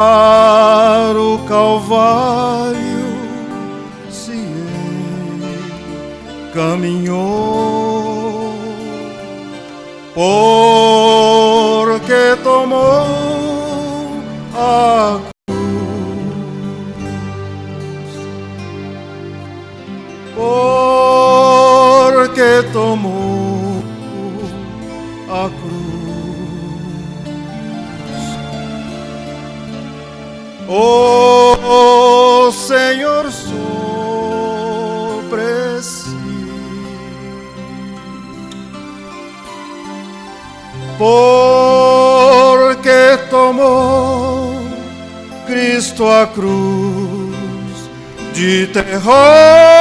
Para o Calvário se caminhou, porque tomou a cruz, porque tomou a cruz. O Senhor sobre si, porque tomou Cristo a cruz de terror.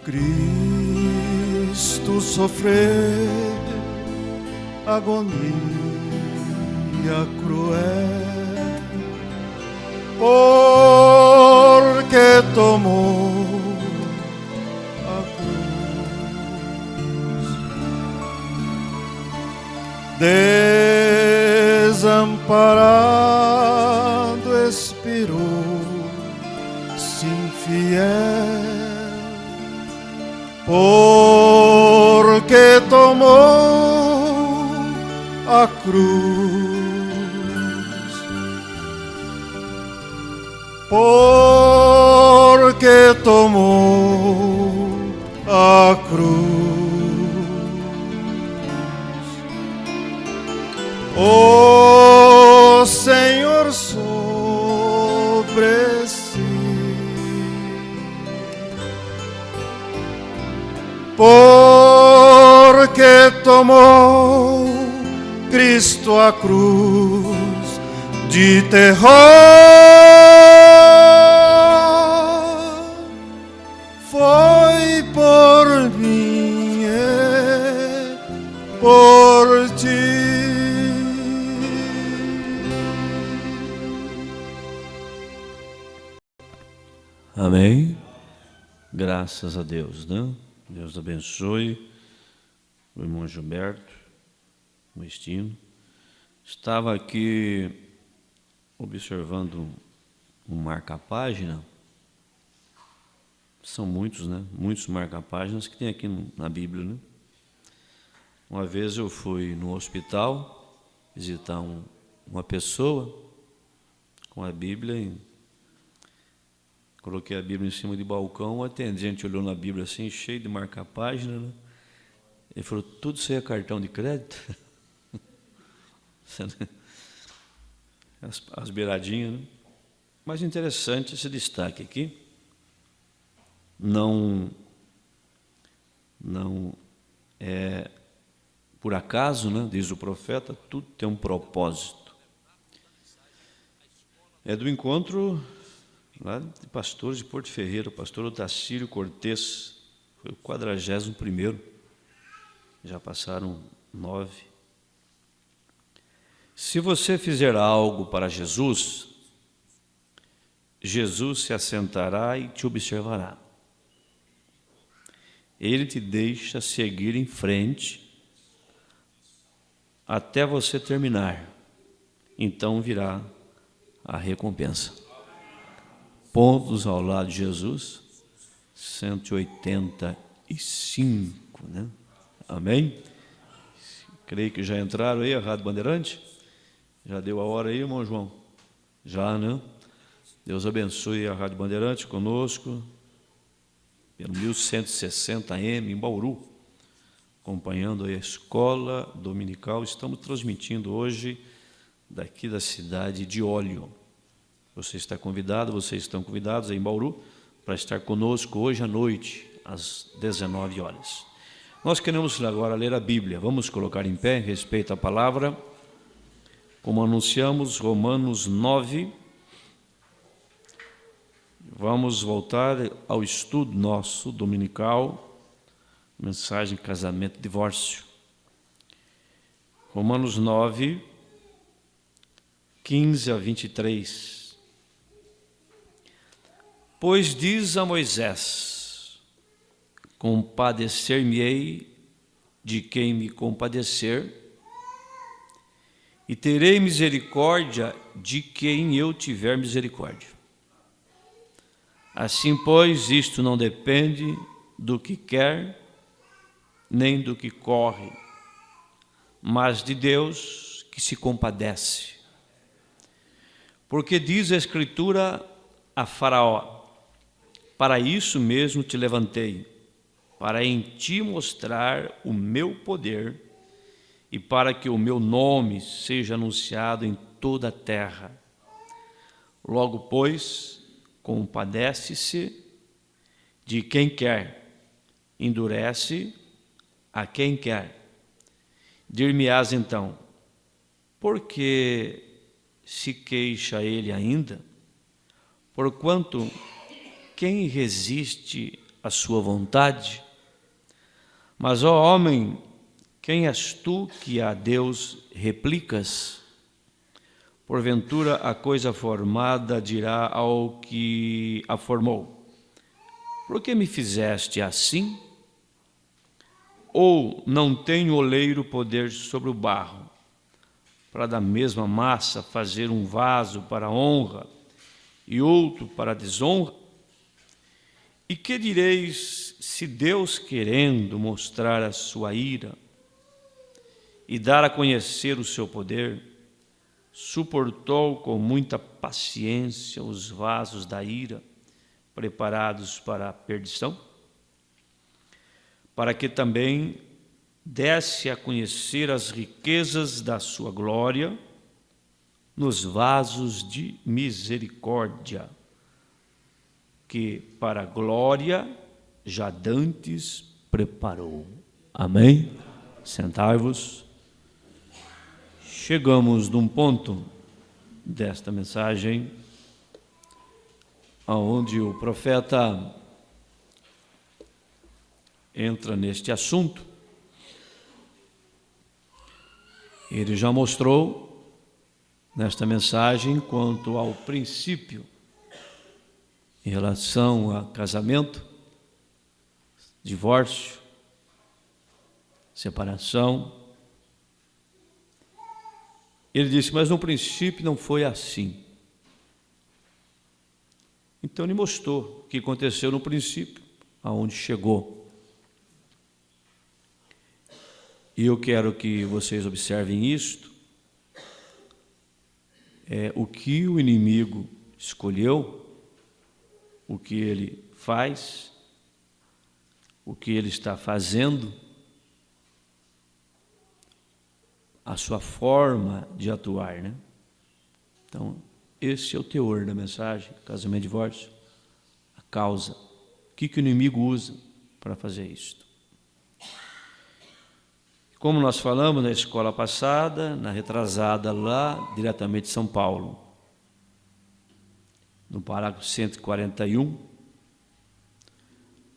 Cristo sofreu agonia cruel, porque tomou a cruz, desamparado expirou-se infiel, porque tomou a cruz, porque tomou a cruz. O Senhor sobre si, porque tomou Cristo a cruz de terror, foi por mim e por ti. Amém? Graças a Deus, né? Deus abençoe o irmão Gilberto, o Estino. Estava aqui observando um marca-página. São muitos, né? Muitos marca-páginas que tem aqui na Bíblia, né? Uma vez eu fui no hospital visitar uma pessoa com a Bíblia e coloquei a Bíblia em cima de balcão, o atendente olhou na Bíblia assim, cheio de marca-página, né? Ele falou, tudo isso aí é cartão de crédito? As beiradinhas, né? Mas interessante esse destaque aqui. Não é por acaso, né? Diz o profeta, tudo tem um propósito. É do encontro lá de pastores de Porto Ferreira, o pastor Otacílio Cortez, foi o 41º, já passaram 9. Se você fizer algo para Jesus, Jesus se assentará e te observará. Ele te deixa seguir em frente até você terminar, então virá a recompensa. Pontos ao lado de Jesus, 185, né? Amém? Creio que já entraram aí, a Rádio Bandeirante. Já deu a hora aí, irmão João? Já, né? Deus abençoe a Rádio Bandeirante conosco, pelo 1160 AM em Bauru, acompanhando a escola dominical. Estamos transmitindo hoje daqui da cidade de Óleo. Você está convidado, vocês estão convidados aí em Bauru para estar conosco hoje à noite, às 19 horas. Nós queremos agora ler a Bíblia. Vamos colocar em pé, em respeito à palavra. Como anunciamos, Romanos 9. Vamos voltar ao estudo nosso dominical, mensagem casamento e divórcio. Romanos 9, 15 a 23. Pois diz a Moisés: compadecer-me-ei de quem me compadecer, e terei misericórdia de quem eu tiver misericórdia. Assim, pois, isto não depende do que quer, nem do que corre, mas de Deus que se compadece. Porque diz a Escritura a Faraó: para isso mesmo te levantei, para em ti mostrar o meu poder e para que o meu nome seja anunciado em toda a terra. Logo, pois, compadece-se de quem quer, endurece a quem quer. Dir-me-ás então: por que se queixa ele ainda? Porquanto quem resiste à sua vontade? Mas, ó homem, quem és tu que a Deus replicas? Porventura a coisa formada dirá ao que a formou: por que me fizeste assim? Ou não tem o oleiro poder sobre o barro, para da mesma massa fazer um vaso para honra e outro para desonra? E que direis se Deus, querendo mostrar a sua ira e dar a conhecer o seu poder, suportou com muita paciência os vasos da ira preparados para a perdição, para que também desse a conhecer as riquezas da sua glória nos vasos de misericórdia, que para a glória já dantes preparou. Amém? Sentai-vos. Chegamos num ponto desta mensagem onde o profeta entra neste assunto. Ele já mostrou nesta mensagem quanto ao princípio em relação a casamento, divórcio, separação. Ele disse: mas no princípio não foi assim. Então ele mostrou o que aconteceu no princípio, aonde chegou. E eu quero que vocês observem isto, o que o inimigo escolheu, o que ele faz, o que ele está fazendo, a sua forma de atuar, né? Então, esse é o teor da mensagem, casamento e divórcio, a causa. O que o inimigo usa para fazer isto? Como nós falamos na escola passada, na retrasada lá, diretamente de São Paulo, no parágrafo 141,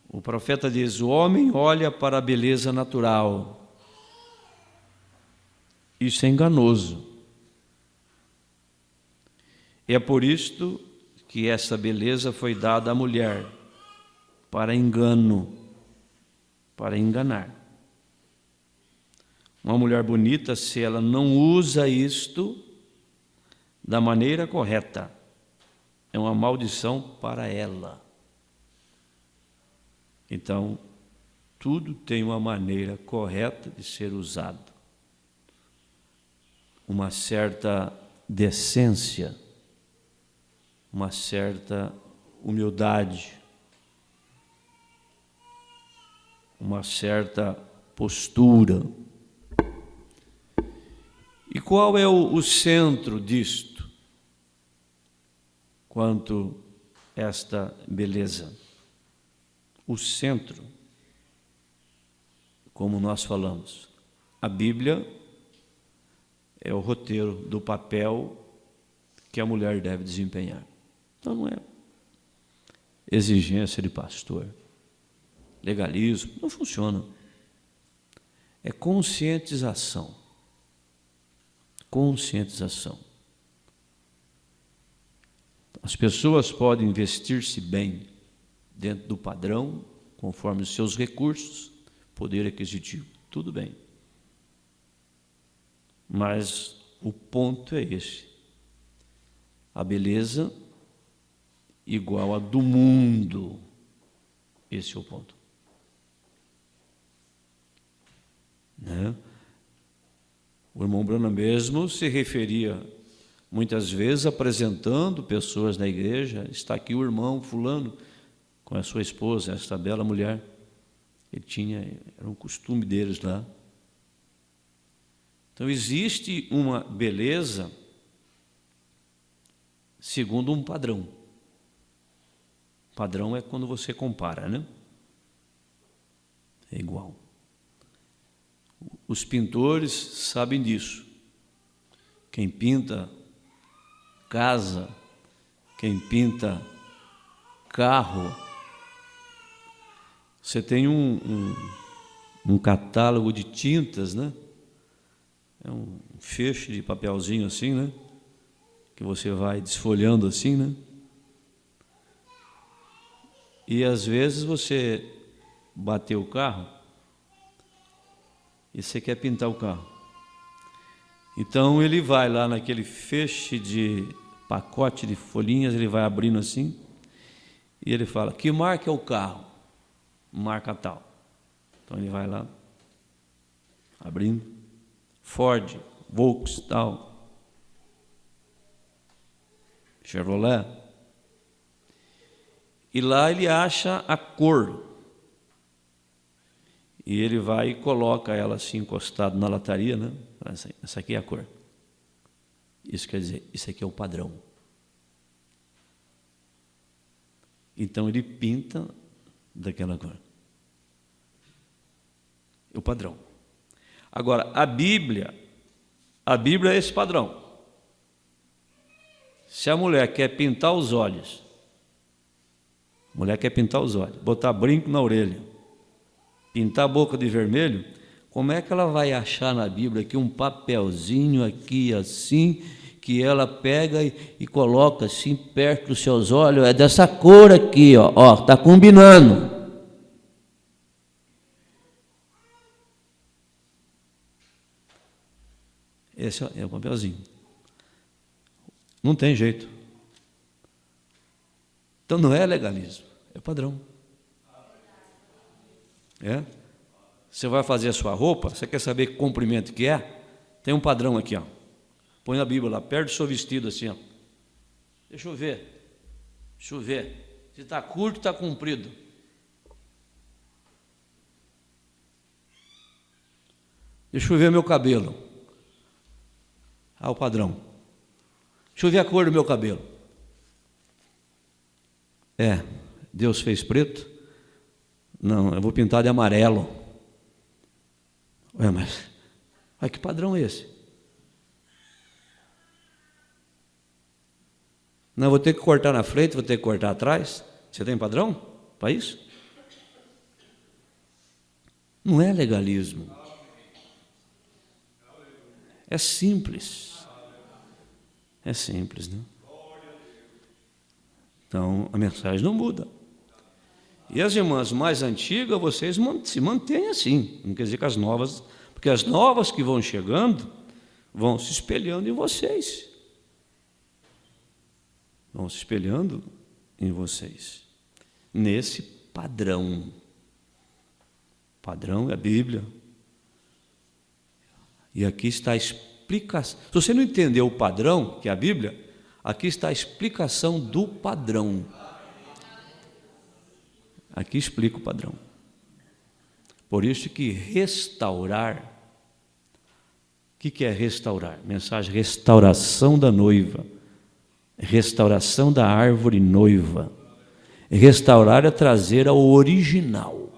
o profeta diz: o homem olha para a beleza natural. Isso é enganoso. É por isto que essa beleza foi dada à mulher, para engano, para enganar. Uma mulher bonita, se ela não usa isto da maneira correta, é uma maldição para ela. Então, tudo tem uma maneira correta de ser usado. Uma certa decência, uma certa humildade, uma certa postura. E qual é o centro disto? quanto esta beleza. O centro, como nós falamos, a Bíblia é o roteiro do papel que a mulher deve desempenhar. Então não é exigência de pastor, legalismo, não funciona. É conscientização. Conscientização. As pessoas podem vestir-se bem dentro do padrão, conforme os seus recursos, poder aquisitivo, tudo bem. Mas o ponto é esse. A beleza igual a do mundo. Esse é o ponto. Né? O irmão Branham mesmo se referia muitas vezes apresentando pessoas na igreja. Está aqui o irmão fulano com a sua esposa, esta bela mulher. Era um costume deles lá. Então existe uma beleza segundo um padrão. Padrão é quando você compara, né? É igual. Os pintores sabem disso. Quem pinta casa, quem pinta carro. Você tem um catálogo de tintas, né? É um feixe de papelzinho assim, né? Que você vai desfolhando assim, né? E às vezes você bateu o carro e você quer pintar o carro. Então ele vai lá naquele feixe de pacote de folhinhas, ele vai abrindo assim, e ele fala, que marca é o carro? Marca tal. Então ele vai lá, abrindo, Ford, Volkswagen, tal, Chevrolet. E lá ele acha a cor. E ele vai e coloca ela assim encostada na lataria, né? Essa aqui é a cor. Isso quer dizer, isso aqui é o padrão. Então ele pinta daquela cor. É o padrão. Agora, a Bíblia é esse padrão. Se a mulher quer pintar os olhos, botar brinco na orelha, pintar a boca de vermelho, como é que ela vai achar na Bíblia aqui um papelzinho aqui assim, que ela pega e coloca assim perto dos seus olhos, é dessa cor aqui, ó, tá combinando. Esse é o papelzinho. Não tem jeito. Então não é legalismo, é padrão. É? Você vai fazer a sua roupa, você quer saber que comprimento que é? Tem um padrão aqui, ó. Põe a Bíblia lá, perto do seu vestido assim, ó. Deixa eu ver. Se está curto, está comprido. Deixa eu ver meu cabelo. Ah, o padrão. Deixa eu ver a cor do meu cabelo. Deus fez preto? Não, eu vou pintar de amarelo. Mas que padrão é esse? Não, vou ter que cortar na frente, vou ter que cortar atrás. Você tem padrão para isso? Não é legalismo. É simples. É simples, né? Então, a mensagem não muda. E as irmãs mais antigas, vocês se mantêm assim. Não quer dizer que as novas, porque as novas que vão chegando, vão se espelhando em vocês. Vão se espelhando em vocês. Nesse padrão. Padrão é a Bíblia. E aqui está a explicação. Se você não entendeu o padrão, que é a Bíblia, aqui está a explicação do padrão. Aqui explica o padrão. Por isso que restaurar, o que é restaurar? Mensagem restauração da noiva. Restauração da árvore noiva. Restaurar é trazer ao original.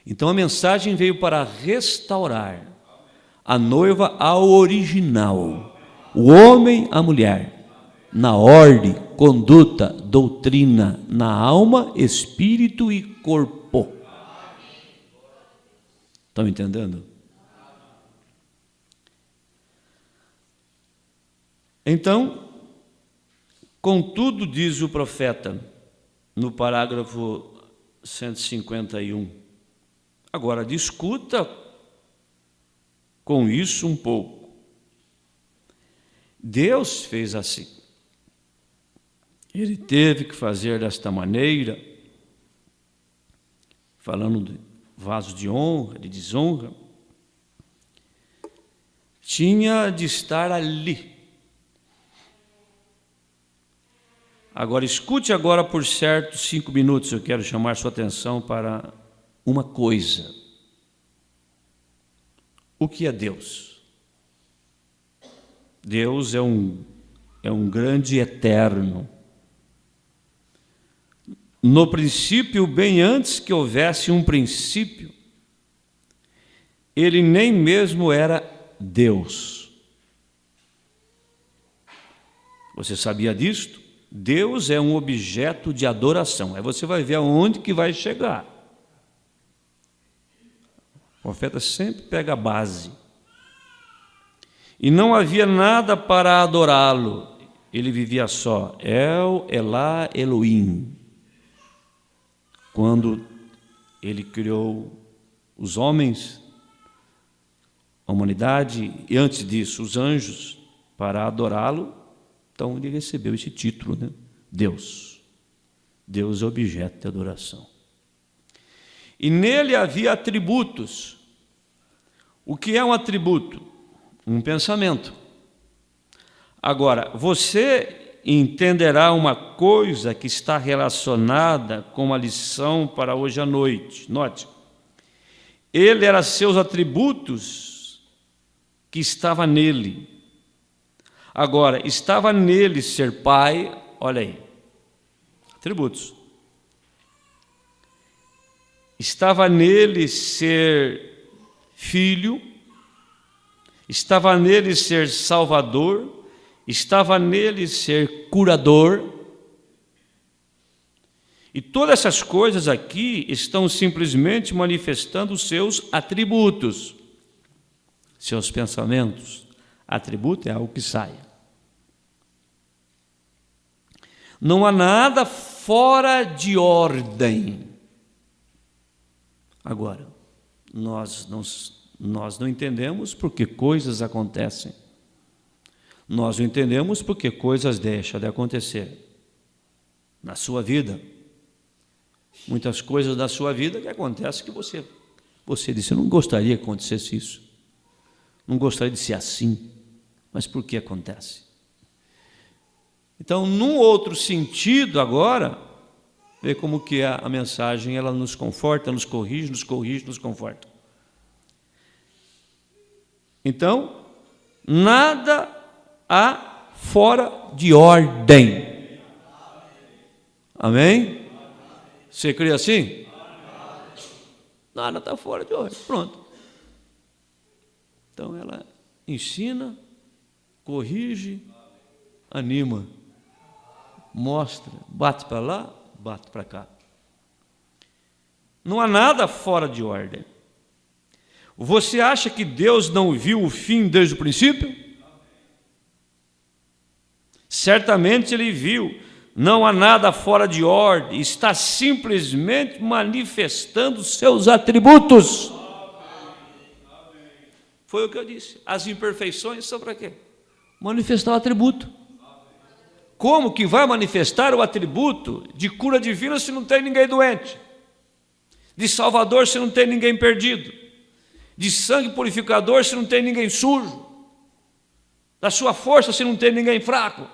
Então a mensagem veio para restaurar a noiva ao original, o homem à mulher, na ordem, conduta, doutrina, na alma, espírito e corpo. Estão entendendo? Então, contudo, diz o profeta, no parágrafo 151, agora discuta com isso um pouco. Deus fez assim. Ele teve que fazer desta maneira, falando de vaso de honra, de desonra, tinha de estar ali. Agora, escute agora por certo 5 minutos, eu quero chamar sua atenção para uma coisa. O que é Deus? Deus é um grande eterno. No princípio, bem antes que houvesse um princípio, ele nem mesmo era Deus. Você sabia disto? Deus é um objeto de adoração. Aí você vai ver aonde que vai chegar. O profeta sempre pega a base. E não havia nada para adorá-lo. Ele vivia só. El, Elá, Elohim. Quando ele criou os homens, a humanidade, e antes disso, os anjos, para adorá-lo, então ele recebeu esse título, né? Deus. Deus é objeto de adoração. E nele havia atributos. O que é um atributo? Um pensamento. Agora, você entenderá uma coisa que está relacionada com a lição para hoje à noite. Note, ele era seus atributos que estava nele. Agora, estava nele ser pai, olha aí, atributos. Estava nele ser filho, estava nele ser salvador, estava nele ser curador. E todas essas coisas aqui estão simplesmente manifestando os seus atributos, seus pensamentos. Atributo é algo que sai. Não há nada fora de ordem. Agora, nós não entendemos porque coisas acontecem. Nós não entendemos porque coisas deixam de acontecer na sua vida. Muitas coisas da sua vida que acontecem que você disse, eu não gostaria que acontecesse isso. Não gostaria de ser assim. Mas por que acontece? Então, num outro sentido agora, vê como que a mensagem ela nos conforta, nos corrige, nos conforta. Então, nada há fora de ordem. Amém? Você crê assim? Nada está fora de ordem. Pronto. Então, ela ensina, corrige, anima, mostra, bate para lá, bate para cá. Não há nada fora de ordem. Você acha que Deus não viu o fim desde o princípio? Certamente Ele viu. Não há nada fora de ordem. Está simplesmente manifestando seus atributos. Foi o que eu disse. As imperfeições são para quê? Manifestar o atributo. Como que vai manifestar o atributo de cura divina se não tem ninguém doente? De salvador se não tem ninguém perdido? De sangue purificador se não tem ninguém sujo? Da sua força se não tem ninguém fraco?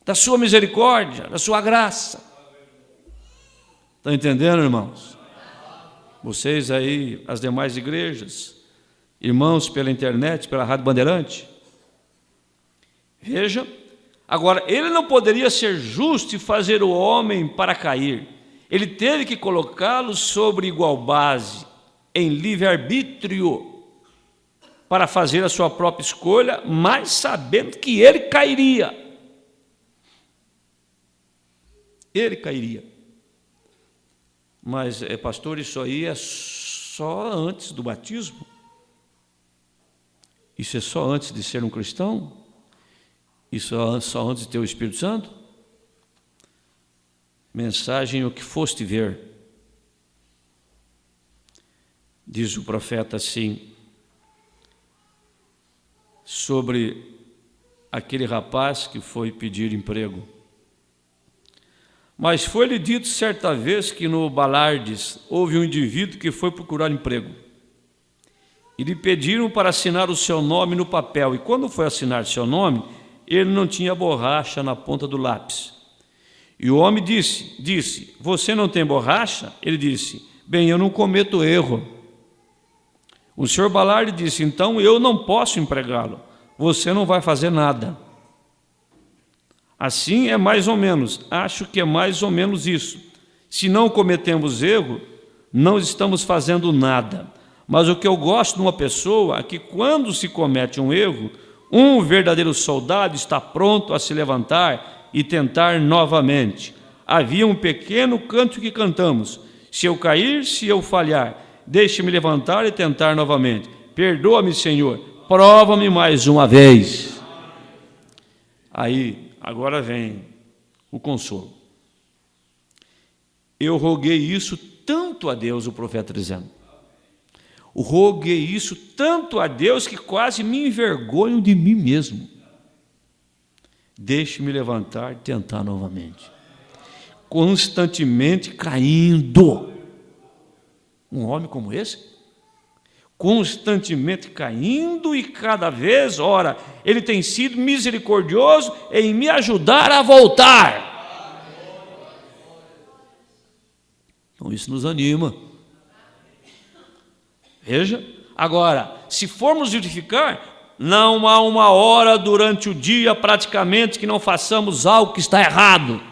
Da sua misericórdia, da sua graça? Estão entendendo, irmãos? Vocês aí, as demais igrejas, irmãos pela internet, pela Rádio Bandeirante, Veja, agora, ele não poderia ser justo e fazer o homem para cair. Ele teve que colocá-lo sobre igual base, em livre-arbítrio, para fazer a sua própria escolha, mas sabendo que ele cairia. Ele cairia. Mas, pastor, isso aí é só antes do batismo? Isso é só antes de ser um cristão? Isso é só antes de ter o Espírito Santo? Mensagem: o que foste ver. Diz o profeta assim, sobre aquele rapaz que foi pedir emprego. Mas foi-lhe dito certa vez que no Balardes houve um indivíduo que foi procurar emprego. E lhe pediram para assinar o seu nome no papel. E quando foi assinar seu nome, ele não tinha borracha na ponta do lápis. E o homem disse, você não tem borracha? Ele disse, bem, eu não cometo erro. O senhor Balarde disse, então eu não posso empregá-lo. Você não vai fazer nada. Assim é mais ou menos, acho que é mais ou menos isso. Se não cometemos erro, não estamos fazendo nada. Mas o que eu gosto de uma pessoa é que quando se comete um erro, um verdadeiro soldado está pronto a se levantar e tentar novamente. Havia um pequeno canto que cantamos, se eu cair, se eu falhar, deixe-me levantar e tentar novamente. Perdoa-me, Senhor, prova-me mais uma vez. Aí, agora vem o consolo. Eu roguei isso tanto a Deus, o profeta dizendo. Roguei isso tanto a Deus que quase me envergonho de mim mesmo. Deixe-me levantar e tentar novamente. Constantemente caindo. Um homem como esse? Constantemente caindo e cada vez, ora, ele tem sido misericordioso em me ajudar a voltar. Então isso nos anima. Veja, agora, se formos verificar, não há uma hora durante o dia praticamente que não façamos algo que está errado.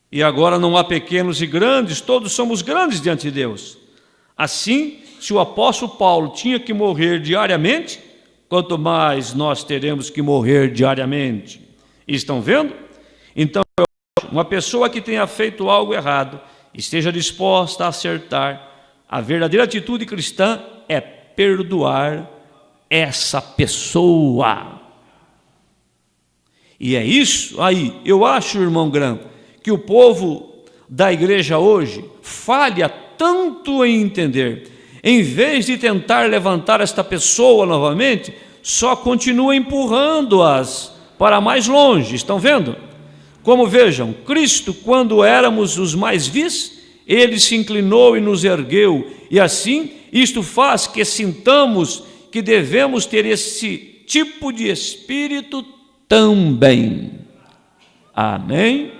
E agora não há pequenos e grandes, todos somos grandes diante de Deus. Assim, se o apóstolo Paulo tinha que morrer diariamente, quanto mais nós teremos que morrer diariamente. Estão vendo? Então, uma pessoa que tenha feito algo errado, esteja disposta a acertar, a verdadeira atitude cristã é perdoar essa pessoa. E é isso aí, eu acho, irmão Grão, que o povo da igreja hoje falha tanto em entender. Em vez de tentar levantar esta pessoa novamente, só continua empurrando-as para mais longe. Estão vendo? Como vejam, Cristo, quando éramos os mais vis, ele se inclinou e nos ergueu, e assim isto faz que sintamos que devemos ter esse tipo de espírito também. Amém?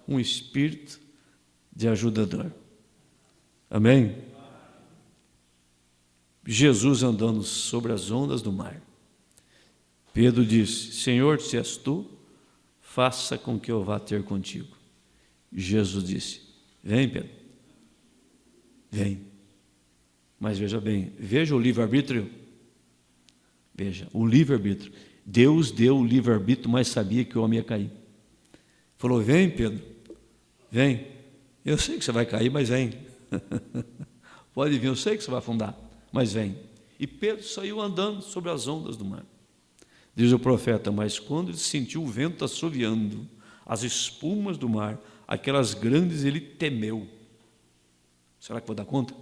Um espírito de ajudador. Amém? Jesus andando sobre as ondas do mar. Pedro disse, Senhor, se és tu, faça com que eu vá ter contigo. Jesus disse, vem, Pedro, vem. Mas veja bem, veja o livre-arbítrio. Veja, o livre-arbítrio. Deus deu o livre-arbítrio, mas sabia que o homem ia cair. Falou, vem, Pedro, vem. Eu sei que você vai cair, mas vem. Pode vir, eu sei que você vai afundar, mas vem. E Pedro saiu andando sobre as ondas do mar. Diz o profeta, mas quando ele sentiu o vento assoviando, as espumas do mar, aquelas grandes, ele temeu. Será que vou dar conta?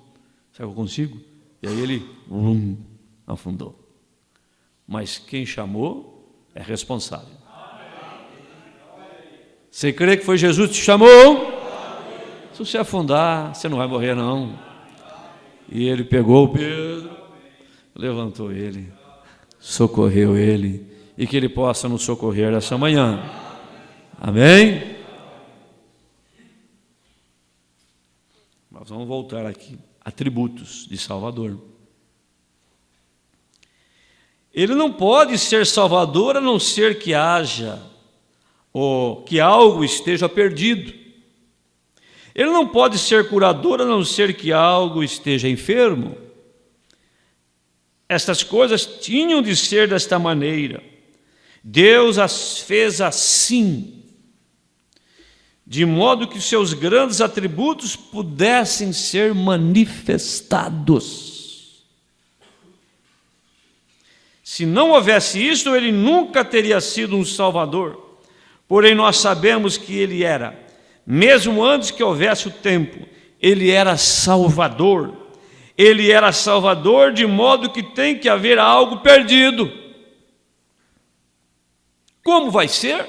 Será que eu consigo? E aí ele afundou. Mas quem chamou é responsável. Você crê que foi Jesus que te chamou? Se você afundar, você não vai morrer não. E ele pegou o Pedro, levantou ele, socorreu ele, e que ele possa nos socorrer essa manhã. Amém? Mas vamos voltar aqui. Atributos de Salvador. Ele não pode ser salvador a não ser que haja ou que algo esteja perdido. Ele não pode ser curador a não ser que algo esteja enfermo. Estas coisas tinham de ser desta maneira. Deus as fez assim, de modo que seus grandes atributos pudessem ser manifestados. Se não houvesse isso, ele nunca teria sido um salvador. Porém, nós sabemos que ele era, mesmo antes que houvesse o tempo, ele era salvador. Ele era salvador de modo que tem que haver algo perdido. Como vai ser?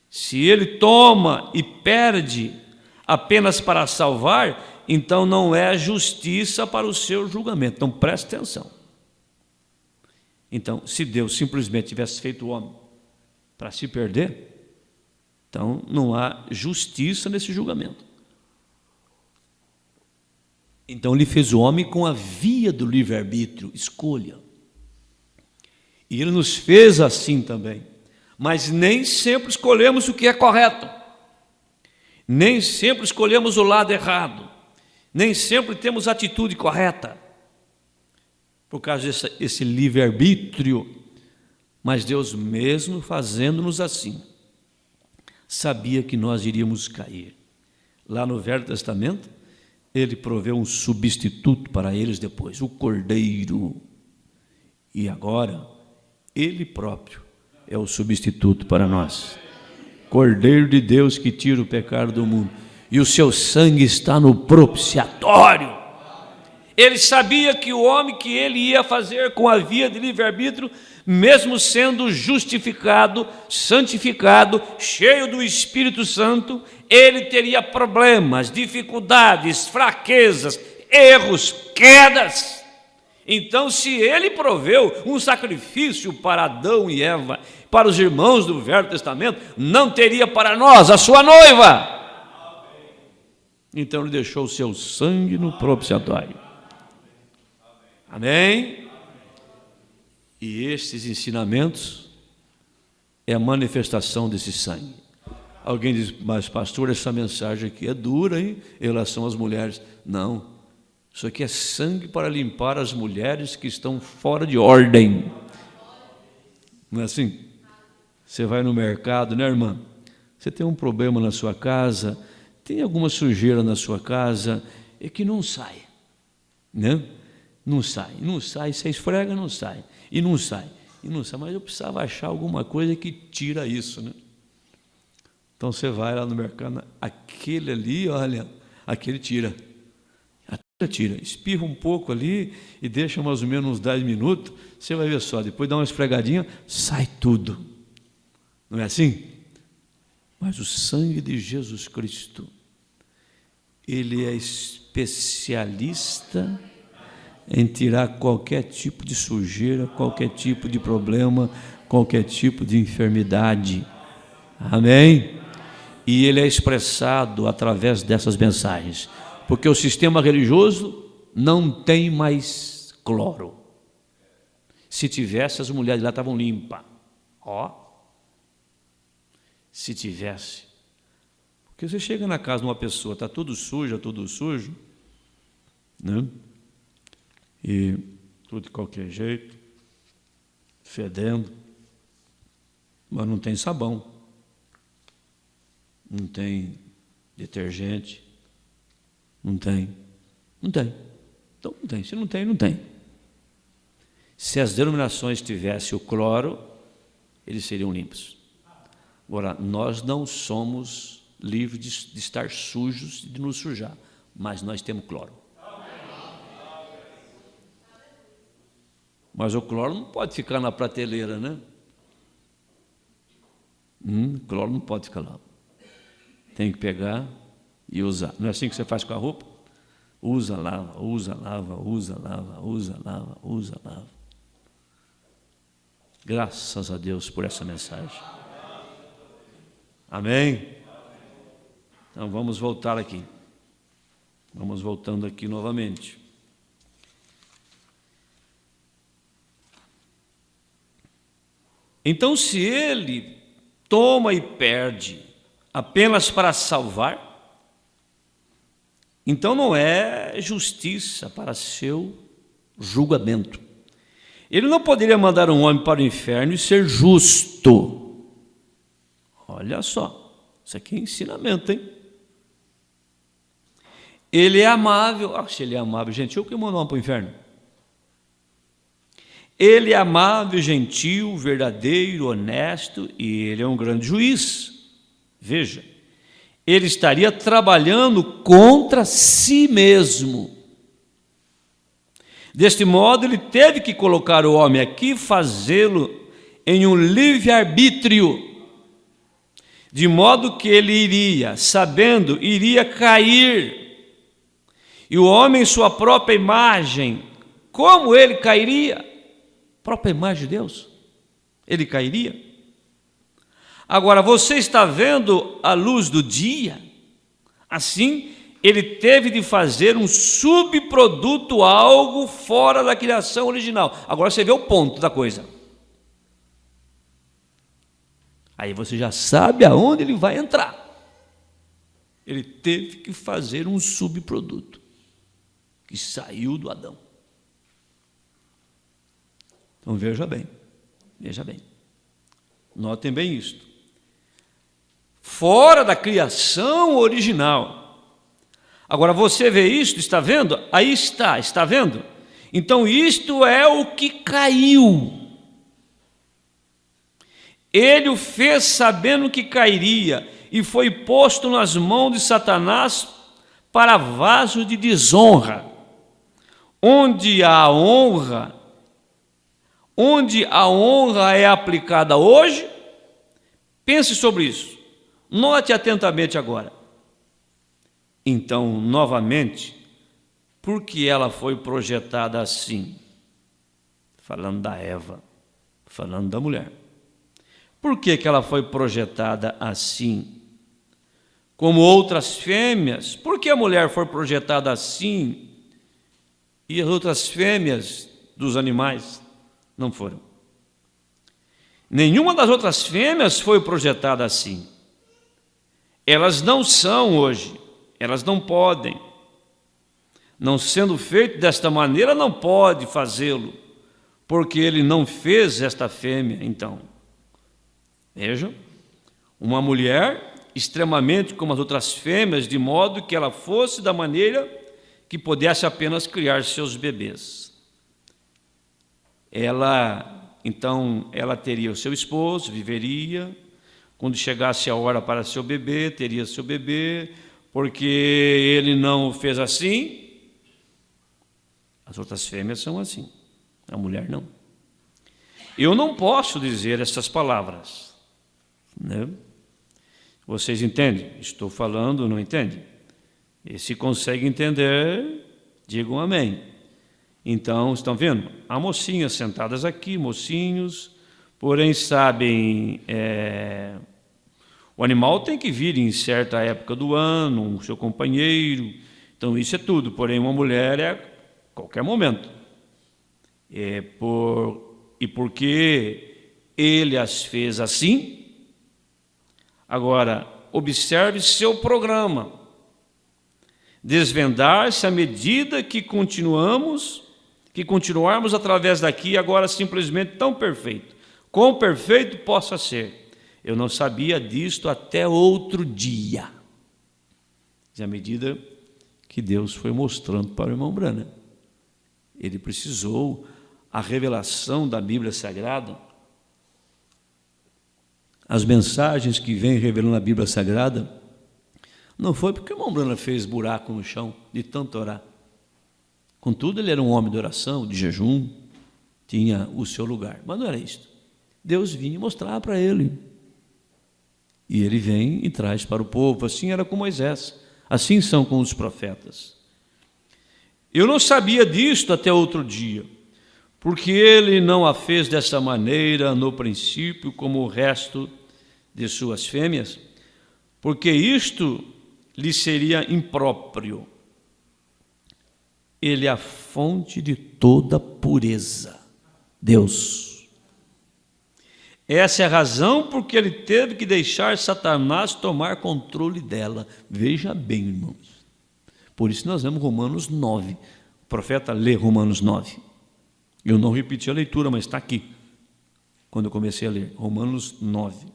Se ele toma e perde apenas para salvar, então não é justiça para o seu julgamento. Então preste atenção. Então, se Deus simplesmente tivesse feito o homem para se perder, então não há justiça nesse julgamento. Então ele fez o homem com a via do livre-arbítrio, escolha. E ele nos fez assim também. Mas nem sempre escolhemos o que é correto. Nem sempre escolhemos o lado errado. Nem sempre temos a atitude correta. Por causa desse livre-arbítrio. Mas Deus, mesmo fazendo-nos assim, sabia que nós iríamos cair. Lá no Velho Testamento, ele proveu um substituto para eles depois, o Cordeiro. E agora, ele próprio é o substituto para nós. Cordeiro de Deus que tira o pecado do mundo. E o seu sangue está no propiciatório. Ele sabia que o homem que ele ia fazer com a via de livre-arbítrio, mesmo sendo justificado, santificado, cheio do Espírito Santo, ele teria problemas, dificuldades, fraquezas, erros, quedas. Então, se ele proveu um sacrifício para Adão e Eva, para os irmãos do Velho Testamento, não teria para nós, a sua noiva. Então ele deixou o seu sangue no propiciatório. Amém? E estes ensinamentos é a manifestação desse sangue. Alguém diz, mas pastor, essa mensagem aqui é dura, hein, em relação às mulheres. Não, isso aqui é sangue para limpar as mulheres que estão fora de ordem. Não é assim? Você vai no mercado, né, irmã? Você tem um problema na sua casa, tem alguma sujeira na sua casa, é que não sai, né? Não sai, você esfrega, não sai, e não sai, mas eu precisava achar alguma coisa que tira isso, né? Então você vai lá no mercado, aquele ali, olha, aquele tira, espirra um pouco ali e deixa mais ou menos uns 10 minutos, você vai ver só, depois dá uma esfregadinha, sai tudo, não é assim? Mas o sangue de Jesus Cristo, ele é especialista em tirar qualquer tipo de sujeira, qualquer tipo de problema, qualquer tipo de enfermidade. Amém? E ele é expressado através dessas mensagens, porque o sistema religioso não tem mais cloro. Se tivesse, as mulheres lá estavam limpas. Se tivesse. Porque você chega na casa de uma pessoa, está tudo sujo, né? E tudo de qualquer jeito, fedendo, mas não tem sabão, não tem detergente, não tem. Então não tem, se não tem, não tem. Se as denominações tivessem o cloro, eles seriam limpos. Agora, nós não somos livres de estar sujos e de nos sujar, mas nós temos cloro. Mas o cloro não pode ficar na prateleira, né? O cloro não pode ficar lá. Tem que pegar e usar. Não é assim que você faz com a roupa? Usa, lava. Graças a Deus por essa mensagem. Amém? Então vamos voltar aqui. Vamos voltando aqui novamente. Então, se ele toma e perde apenas para salvar, então não é justiça para seu julgamento. Ele não poderia mandar um homem para o inferno e ser justo. Olha só, isso aqui é ensinamento, hein? Ele é amável. Se ele é amável, gentil, que mandou um para o inferno? Ele é amável, gentil, verdadeiro, honesto, e ele é um grande juiz. Veja, ele estaria trabalhando contra si mesmo. Deste modo, ele teve que colocar o homem aqui, fazê-lo em um livre-arbítrio, de modo que ele iria, sabendo, iria cair. E o homem, em sua própria imagem, como ele cairia? Própria imagem de Deus, ele cairia. Agora, você está vendo a luz do dia? Assim, ele teve de fazer um subproduto, algo fora da criação original. Agora você vê o ponto da coisa. Aí você já sabe aonde ele vai entrar. Ele teve que fazer um subproduto que saiu do Adão. Então veja bem. Notem bem isto. Fora da criação original. Agora você vê isto, está vendo? Aí está vendo? Então isto é o que caiu. Ele o fez sabendo que cairia e foi posto nas mãos de Satanás para vaso de desonra, onde a honra é aplicada hoje. Pense sobre isso. Note atentamente agora. Então, novamente, por que ela foi projetada assim? Falando da Eva, falando da mulher. Por que ela foi projetada assim? Como outras fêmeas? Por que a mulher foi projetada assim e as outras fêmeas dos animais não foram? Nenhuma das outras fêmeas foi projetada assim. Elas não são hoje, elas não podem. Não sendo feito desta maneira, não pode fazê-lo, porque ele não fez esta fêmea, então. Vejam, uma mulher extremamente como as outras fêmeas, de modo que ela fosse da maneira que pudesse apenas criar seus bebês. Então, ela teria o seu esposo, viveria. Quando chegasse a hora para seu bebê, teria seu bebê, porque ele não o fez assim. As outras fêmeas são assim, a mulher não. Eu não posso dizer essas palavras, né? Vocês entendem? Estou falando, não entendem? E se conseguem entender, digam amém. Então, estão vendo? Há mocinhas sentadas aqui, mocinhos, porém sabem, o animal tem que vir em certa época do ano, o seu companheiro, então isso é tudo, porém uma mulher é a qualquer momento. E porque ele as fez assim. Agora, observe seu programa. Desvendar-se à medida que continuarmos através daqui, agora simplesmente tão perfeito. Quão perfeito possa ser. Eu não sabia disto até outro dia. À medida que Deus foi mostrando para o irmão Branham. Ele precisou a revelação da Bíblia Sagrada. As mensagens que vêm revelando a Bíblia Sagrada, não foi porque o irmão Branham fez buraco no chão de tanto orar. Contudo, ele era um homem de oração, de jejum, tinha o seu lugar. Mas não era isto. Deus vinha mostrar para ele. E ele vem e traz para o povo. Assim era com Moisés. Assim são com os profetas. Eu não sabia disto até outro dia, porque ele não a fez dessa maneira no princípio, como o resto de suas fêmeas, porque isto lhe seria impróprio. Ele é a fonte de toda pureza. Deus. Essa é a razão porque ele teve que deixar Satanás tomar controle dela. Veja bem, irmãos. Por isso nós lemos Romanos 9. O profeta lê Romanos 9. Eu não repeti a leitura, mas está aqui. Quando eu comecei a ler, Romanos 9.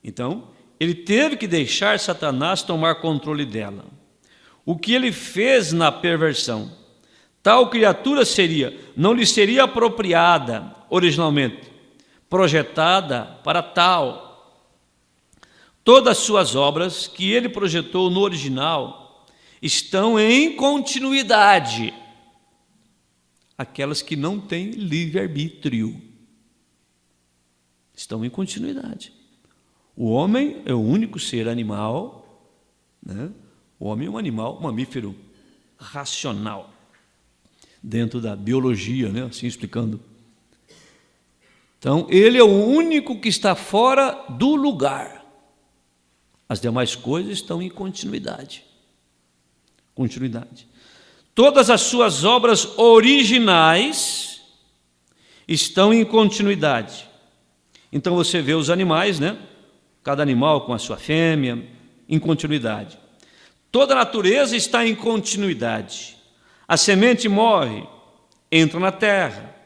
Então, ele teve que deixar Satanás tomar controle dela. O que ele fez na perversão? Tal criatura não lhe seria apropriada originalmente, projetada para tal. Todas as suas obras que ele projetou no original estão em continuidade. Aquelas que não têm livre-arbítrio estão em continuidade. O homem é o único ser animal, né? O homem é um animal mamífero racional, dentro da biologia, né? Assim explicando. Então, ele é o único que está fora do lugar. As demais coisas estão em continuidade. Continuidade. Todas as suas obras originais estão em continuidade. Então você vê os animais, né? Cada animal com a sua fêmea, em continuidade. Toda a natureza está em continuidade. A semente morre, entra na terra.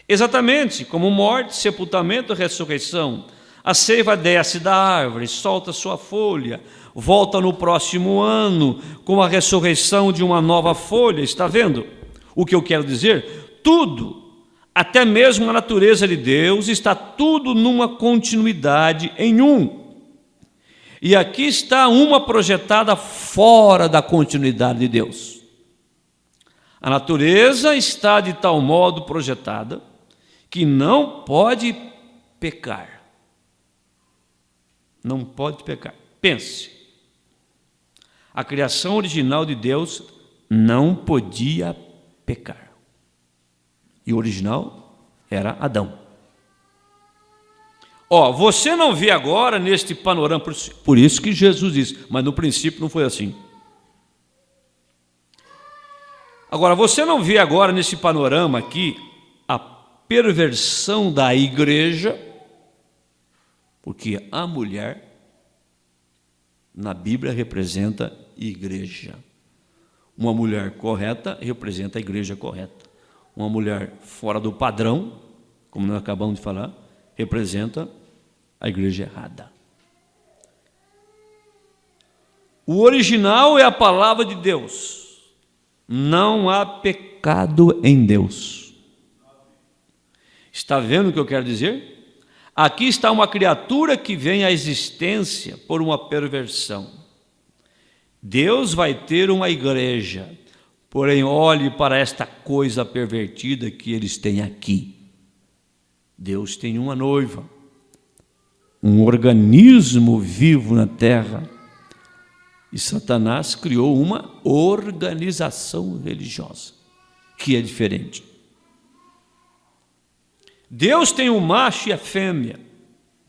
Exatamente como morte, sepultamento e ressurreição. A seiva desce da árvore, solta sua folha, volta no próximo ano, com a ressurreição de uma nova folha. Está vendo o que eu quero dizer? Tudo, até mesmo a natureza de Deus, está tudo numa continuidade em um. E aqui está uma projetada fora da continuidade de Deus. A natureza está de tal modo projetada que não pode pecar. Não pode pecar. Pense. A criação original de Deus não podia pecar. E o original era Adão. Você não vê agora neste panorama, por isso que Jesus disse, mas no princípio não foi assim. Agora, você não vê agora nesse panorama aqui a perversão da igreja, porque a mulher na Bíblia representa igreja. Uma mulher correta representa a igreja correta. Uma mulher fora do padrão, como nós acabamos de falar, representa a igreja errada. O original é a palavra de Deus. Não há pecado em Deus. Está vendo o que eu quero dizer? Aqui está uma criatura que vem à existência por uma perversão. Deus vai ter uma igreja, porém olhe para esta coisa pervertida que eles têm aqui. Deus tem uma noiva, um organismo vivo na terra, e Satanás criou uma organização religiosa, que é diferente. Deus tem o macho e a fêmea,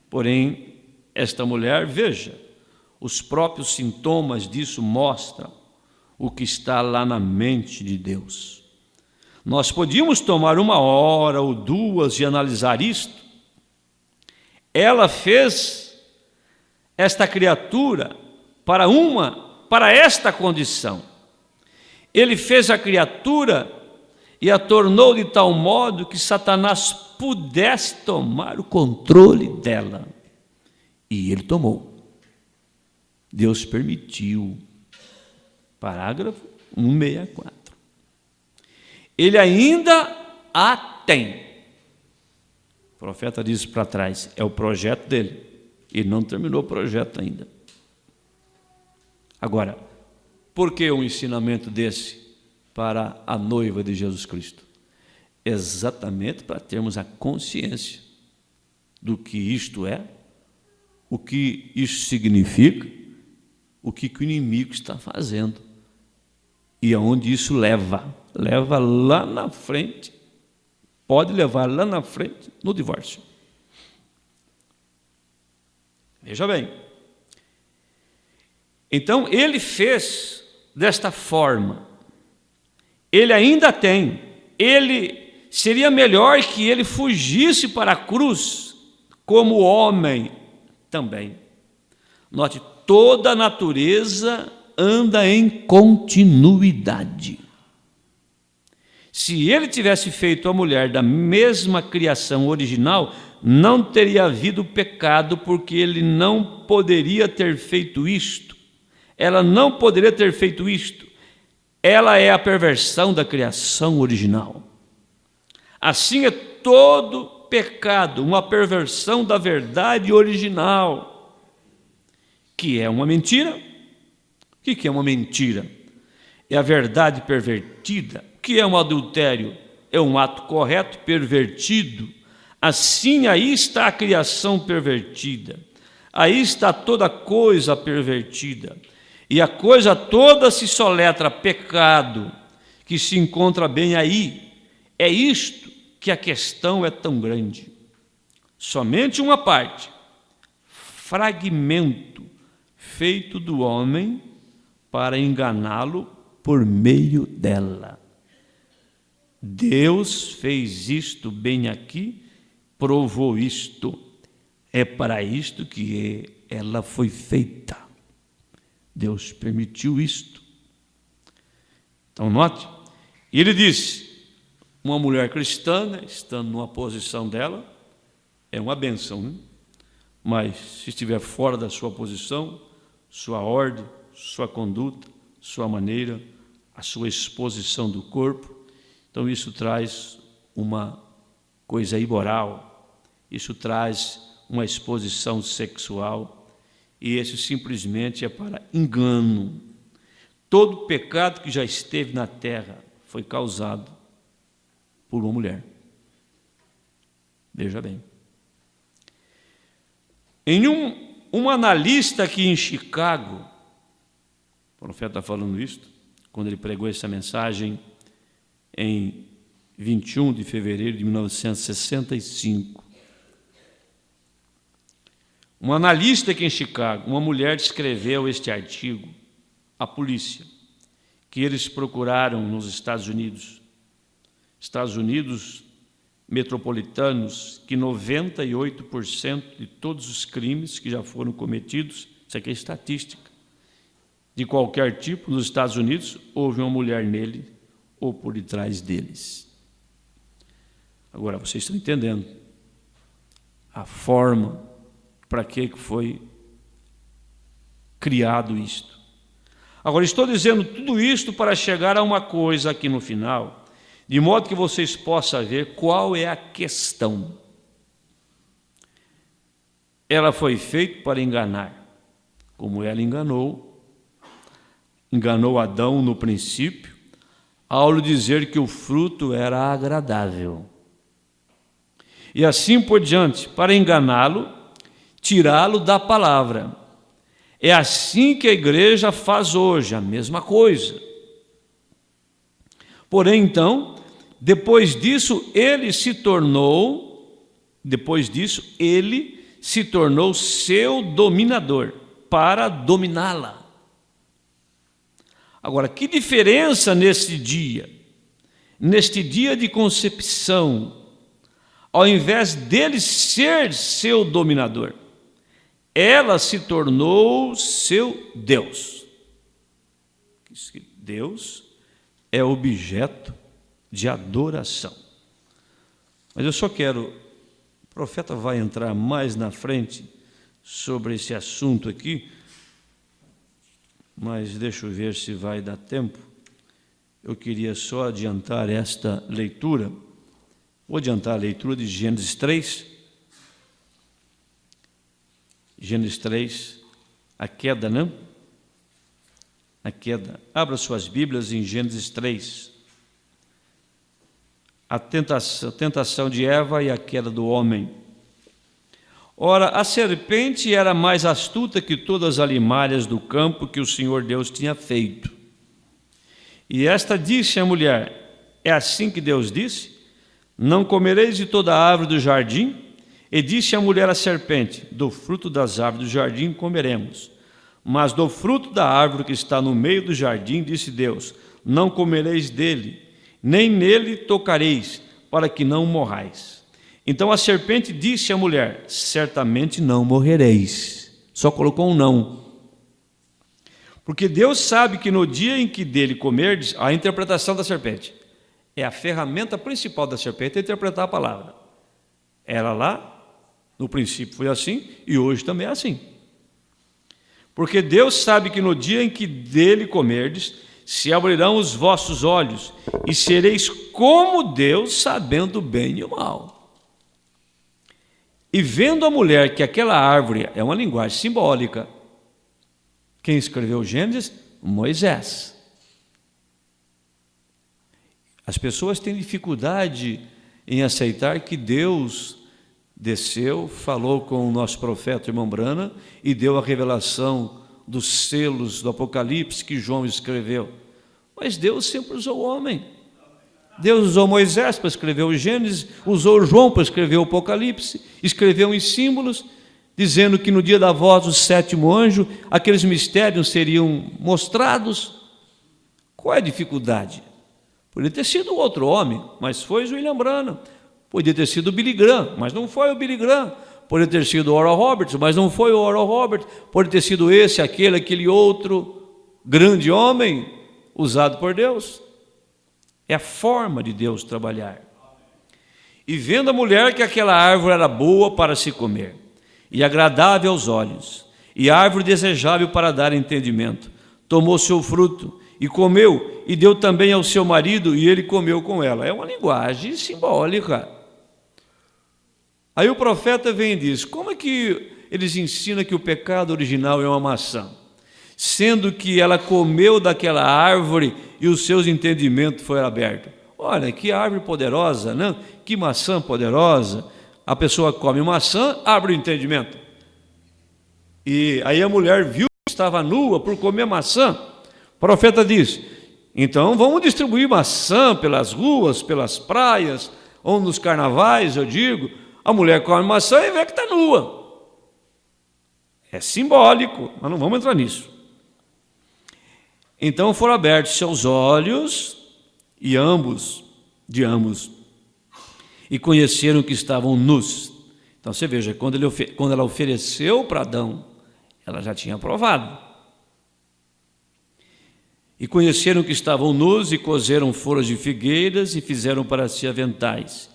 porém, esta mulher, veja, os próprios sintomas disso mostram o que está lá na mente de Deus. Nós podíamos tomar 1 hora ou 2 e analisar isto. Ela fez esta criatura para esta condição. Ele fez a criatura e a tornou de tal modo que Satanás pudesse tomar o controle dela. E ele tomou. Deus permitiu. Parágrafo 164. Ele ainda a tem. O profeta diz para trás, é o projeto dele. Ele não terminou o projeto ainda. Agora, por que um ensinamento desse para a noiva de Jesus Cristo? Exatamente para termos a consciência do que isto é, o que isso significa, o que o inimigo está fazendo e aonde isso leva lá na frente, pode levar lá na frente no divórcio. Veja bem. Então, ele fez desta forma. Ele ainda tem. Ele seria melhor que ele fugisse para a cruz, como homem também. Note, toda a natureza anda em continuidade. Se ele tivesse feito a mulher da mesma criação original, não teria havido pecado, porque ele não poderia ter feito isto. Ela não poderia ter feito isto. Ela é a perversão da criação original. Assim é todo pecado, uma perversão da verdade original, que é uma mentira. O que é uma mentira? É a verdade pervertida. O que é um adultério? É um ato correto pervertido. Assim, aí está a criação pervertida. Aí está toda coisa pervertida. E a coisa toda se soletra pecado, que se encontra bem aí. É isto que a questão é tão grande. Somente uma parte, fragmento, feito do homem para enganá-lo por meio dela. Deus fez isto bem aqui, provou isto. É para isto que ela foi feita. Deus permitiu isto. Então, note, ele disse, uma mulher cristã, estando numa posição dela, é uma bênção, né? Mas se estiver fora da sua posição, sua ordem, sua conduta, sua maneira, a sua exposição do corpo, então isso traz uma coisa imoral, isso traz uma exposição sexual, e esse simplesmente é para engano. Todo pecado que já esteve na terra foi causado por uma mulher. Veja bem. Em um analista aqui em Chicago, o profeta está falando isso, quando ele pregou essa mensagem em 21 de fevereiro de 1965. Um analista aqui em Chicago, uma mulher escreveu este artigo à polícia, que eles procuraram nos Estados Unidos metropolitanos, que 98% de todos os crimes que já foram cometidos, isso aqui é estatística, de qualquer tipo, nos Estados Unidos, houve uma mulher nele ou por detrás deles. Agora, vocês estão entendendo a forma para que foi criado isto. Agora, estou dizendo tudo isto para chegar a uma coisa aqui no final, de modo que vocês possam ver qual é a questão. Ela foi feita para enganar, como ela enganou Adão no princípio, ao lhe dizer que o fruto era agradável. E assim por diante, para enganá-lo, tirá-lo da palavra. É assim que a igreja faz hoje, a mesma coisa. Porém, então, depois disso, ele se tornou seu dominador, para dominá-la. Agora, que diferença neste dia de concepção, ao invés dele ser seu dominador, ela se tornou seu Deus. Deus é objeto de adoração. Mas eu só quero, o profeta vai entrar mais na frente sobre esse assunto aqui, mas deixa eu ver se vai dar tempo. Eu queria só adiantar esta leitura. Vou adiantar a leitura de Gênesis 3. Gênesis 3, a queda, não? A queda. Abra suas Bíblias em Gênesis 3. A tentação de Eva e a queda do homem. Ora, a serpente era mais astuta que todas as alimárias do campo que o Senhor Deus tinha feito. E esta disse à mulher, é assim que Deus disse? Não comereis de toda a árvore do jardim? E disse a mulher à serpente, do fruto das árvores do jardim comeremos. Mas do fruto da árvore que está no meio do jardim, disse Deus, não comereis dele, nem nele tocareis, para que não morrais. Então a serpente disse à mulher: certamente não morrereis. Só colocou um não. Porque Deus sabe que no dia em que dele comerdes, a interpretação da serpente é a ferramenta principal da serpente, é interpretar a palavra. Era lá, no princípio foi assim, e hoje também é assim. Porque Deus sabe que no dia em que dele comerdes, se abrirão os vossos olhos, e sereis como Deus, sabendo o bem e o mal. E vendo a mulher que aquela árvore é uma linguagem simbólica, quem escreveu Gênesis? Moisés. As pessoas têm dificuldade em aceitar que Deus desceu, falou com o nosso profeta irmão Brana e deu a revelação dos selos do Apocalipse que João escreveu. Mas Deus sempre usou o homem. Deus usou Moisés para escrever o Gênesis, usou João para escrever o Apocalipse, escreveu em símbolos, dizendo que no dia da voz do sétimo anjo, aqueles mistérios seriam mostrados. Qual é a dificuldade? Podia ter sido outro homem, mas foi William Branham. Podia ter sido Billy Graham, mas não foi o Billy Graham. Podia ter sido Oral Roberts, mas não foi o Oral Roberts. Pode ter sido esse, aquele outro grande homem usado por Deus. É a forma de Deus trabalhar. E vendo a mulher que aquela árvore era boa para se comer, e agradável aos olhos, e árvore desejável para dar entendimento, tomou seu fruto e comeu, e deu também ao seu marido, e ele comeu com ela. É uma linguagem simbólica. Aí o profeta vem e diz: como é que eles ensinam que o pecado original é uma maçã, sendo que ela comeu daquela árvore e os seus entendimentos foram abertos? Olha, que árvore poderosa, né? Que maçã poderosa. A pessoa come maçã, abre o entendimento. E aí a mulher viu que estava nua por comer maçã. O profeta diz: então vamos distribuir maçã pelas ruas, pelas praias, ou nos carnavais, eu digo. A mulher come maçã e vê que está nua. É simbólico, mas não vamos entrar nisso. Então foram abertos seus olhos, e ambos, e conheceram que estavam nus. Então você veja, quando ela ofereceu para Adão, ela já tinha provado. E conheceram que estavam nus, e coseram folhas de figueiras, e fizeram para si aventais.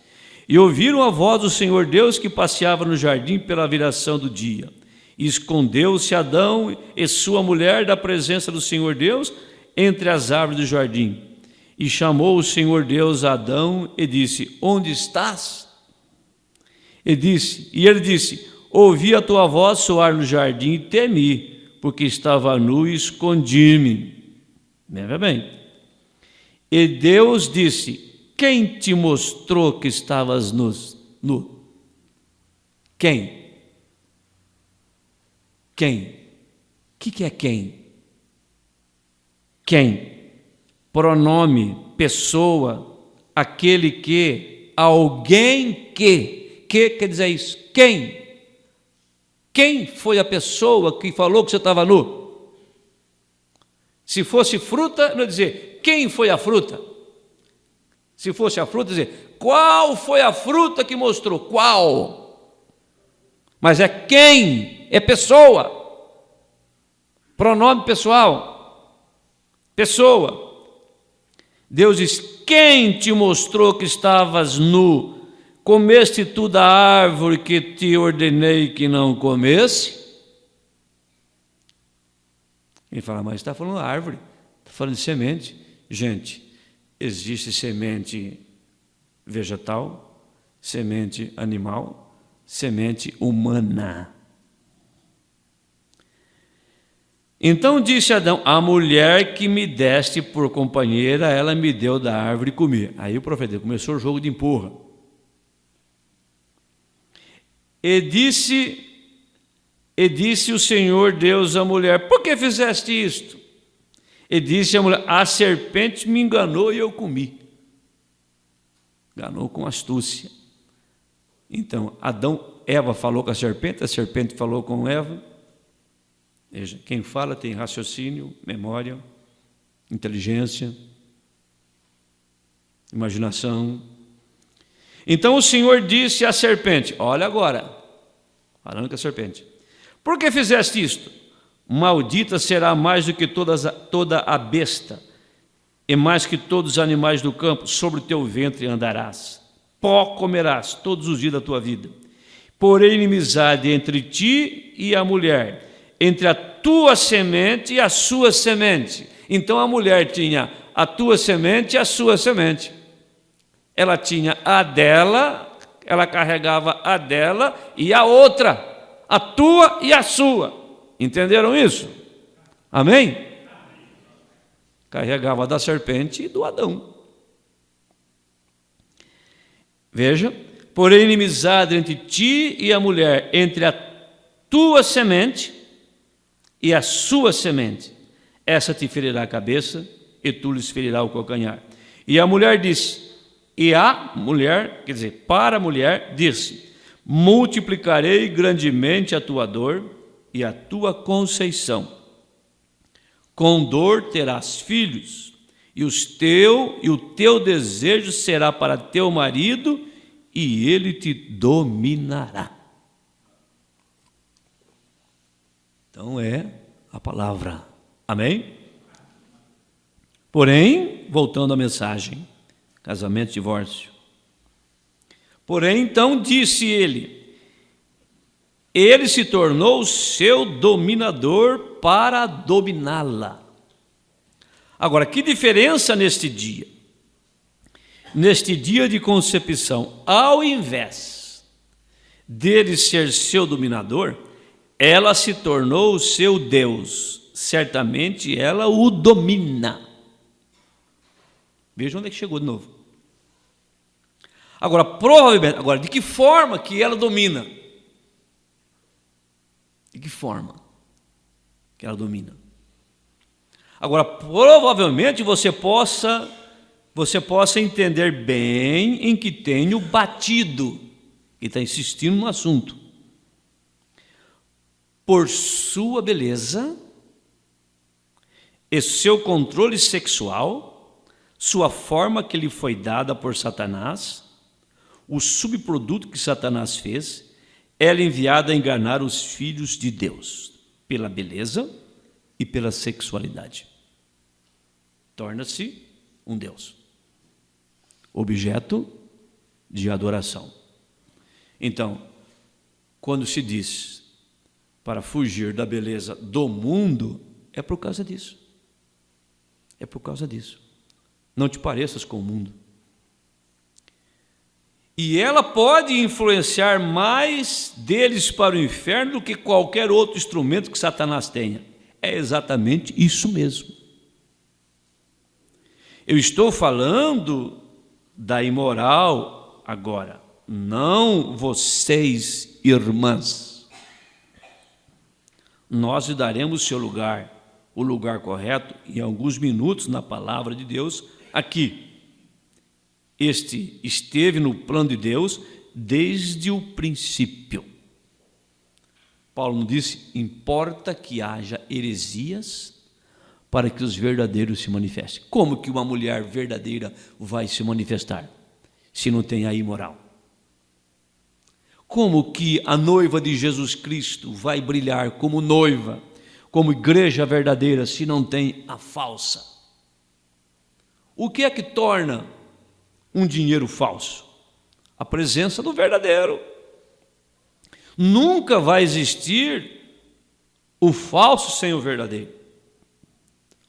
E ouviram a voz do Senhor Deus que passeava no jardim pela viração do dia. E escondeu-se Adão e sua mulher da presença do Senhor Deus entre as árvores do jardim. E chamou o Senhor Deus a Adão e disse: onde estás? E ele disse: ouvi a tua voz soar no jardim e temi, porque estava nu e escondi-me. Veja bem. E Deus disse: quem te mostrou que estavas nu? Quem? Quem? O que é quem? Quem? Pronome, pessoa, aquele que, alguém que quer dizer isso? Quem? Quem foi a pessoa que falou que você estava nu? Se fosse fruta, não ia dizer quem foi a fruta. Se fosse a fruta, dizer qual foi a fruta que mostrou? Qual? Mas é quem? É pessoa. Pronome pessoal. Pessoa. Deus diz: quem te mostrou que estavas nu? Comeste tu da árvore que te ordenei que não comesse? Ele fala: mas está falando árvore, está falando de semente. Gente, existe semente vegetal, semente animal, semente humana. Então disse Adão: a mulher que me deste por companheira, ela me deu da árvore e comi. Aí o profeta começou o jogo de empurra. E disse o Senhor Deus à mulher: por que fizeste isto? E disse a mulher: a serpente me enganou e eu comi. Enganou com astúcia. Então, Eva falou com a serpente falou com Eva. Veja, quem fala tem raciocínio, memória, inteligência, imaginação. Então o Senhor disse à serpente, olha agora, falando com a serpente, por que fizeste isto? Maldita será mais do que toda a besta, e mais que todos os animais do campo, sobre o teu ventre andarás. Pó comerás todos os dias da tua vida. Porém, inimizade entre ti e a mulher, entre a tua semente e a sua semente. Então a mulher tinha a tua semente e a sua semente. Ela tinha a dela, ela carregava a dela e a outra, a tua e a sua. Entenderam isso? Amém? Carregava da serpente e do Adão. Veja, porém inimizade entre ti e a mulher, entre a tua semente e a sua semente. Essa te ferirá a cabeça e tu lhes ferirá o calcanhar. E a mulher disse, para a mulher disse, multiplicarei grandemente a tua dor e a tua conceição. Com dor terás filhos, e o teu desejo será para teu marido, e ele te dominará. Então é a palavra. Amém? Porém, voltando à mensagem, casamento, divórcio. Porém, então disse ele se tornou seu dominador para dominá-la. Agora, que diferença neste dia? Neste dia de concepção, ao invés dele ser seu dominador, ela se tornou seu Deus. Certamente ela o domina. Veja onde é que chegou de novo. Agora, provavelmente, de que forma que ela domina? De que forma que ela domina? Agora, provavelmente você possa entender bem em que tem o batido, que está insistindo no assunto. Por sua beleza e seu controle sexual, sua forma que lhe foi dada por Satanás, o subproduto que Satanás fez, ela é enviada a enganar os filhos de Deus, pela beleza e pela sexualidade. Torna-se um Deus, objeto de adoração. Então, quando se diz para fugir da beleza do mundo, é por causa disso. É por causa disso. Não te pareças com o mundo. E ela pode influenciar mais deles para o inferno do que qualquer outro instrumento que Satanás tenha. É exatamente isso mesmo. Eu estou falando da imoral agora, não vocês, irmãs. Nós lhe daremos seu lugar, o lugar correto, em alguns minutos na palavra de Deus, aqui. Este esteve no plano de Deus desde o princípio. Paulo não disse, importa que haja heresias para que os verdadeiros se manifestem. Como que uma mulher verdadeira vai se manifestar se não tem a imoral? Como que a noiva de Jesus Cristo vai brilhar como noiva, como igreja verdadeira, se não tem a falsa? O que é que torna um dinheiro falso? A presença do verdadeiro. Nunca vai existir o falso sem o verdadeiro.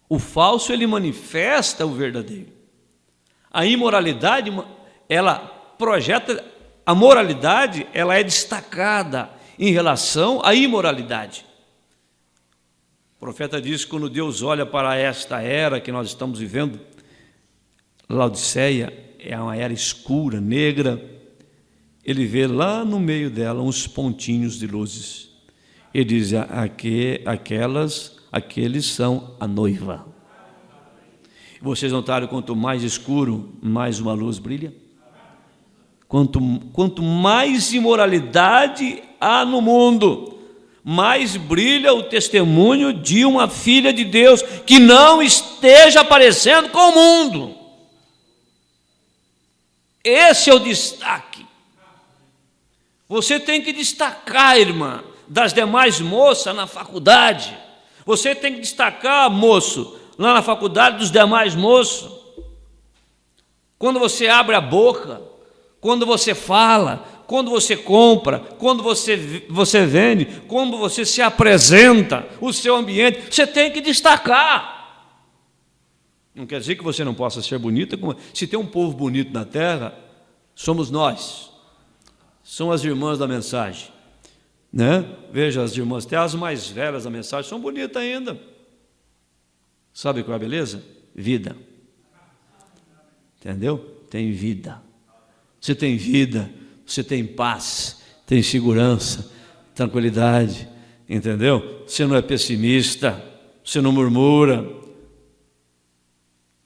O falso, ele manifesta o verdadeiro. A imoralidade, ela projeta, a moralidade, ela é destacada em relação à imoralidade. O profeta diz que quando Deus olha para esta era que nós estamos vivendo, Laodiceia é uma era escura, negra, ele vê lá no meio dela uns pontinhos de luzes. Ele diz, aqueles são a noiva. Vocês notaram, quanto mais escuro, mais uma luz brilha? Quanto mais imoralidade há no mundo, mais brilha o testemunho de uma filha de Deus que não esteja aparecendo com o mundo. Esse é o destaque. Você tem que destacar, irmã, das demais moças na faculdade. Você tem que destacar, moço, lá na faculdade dos demais moços. Quando você abre a boca, quando você fala, quando você compra, quando você vende, quando você se apresenta, o seu ambiente, você tem que destacar. Não quer dizer que você não possa ser bonita. Se tem um povo bonito na terra, somos nós. São as irmãs da mensagem, né? Veja, as irmãs, até as mais velhas da mensagem são bonitas ainda. Sabe qual é a beleza? Vida. Entendeu? Tem vida. Você tem vida, você tem paz, tem segurança, tranquilidade, entendeu? Você não é pessimista, você não murmura,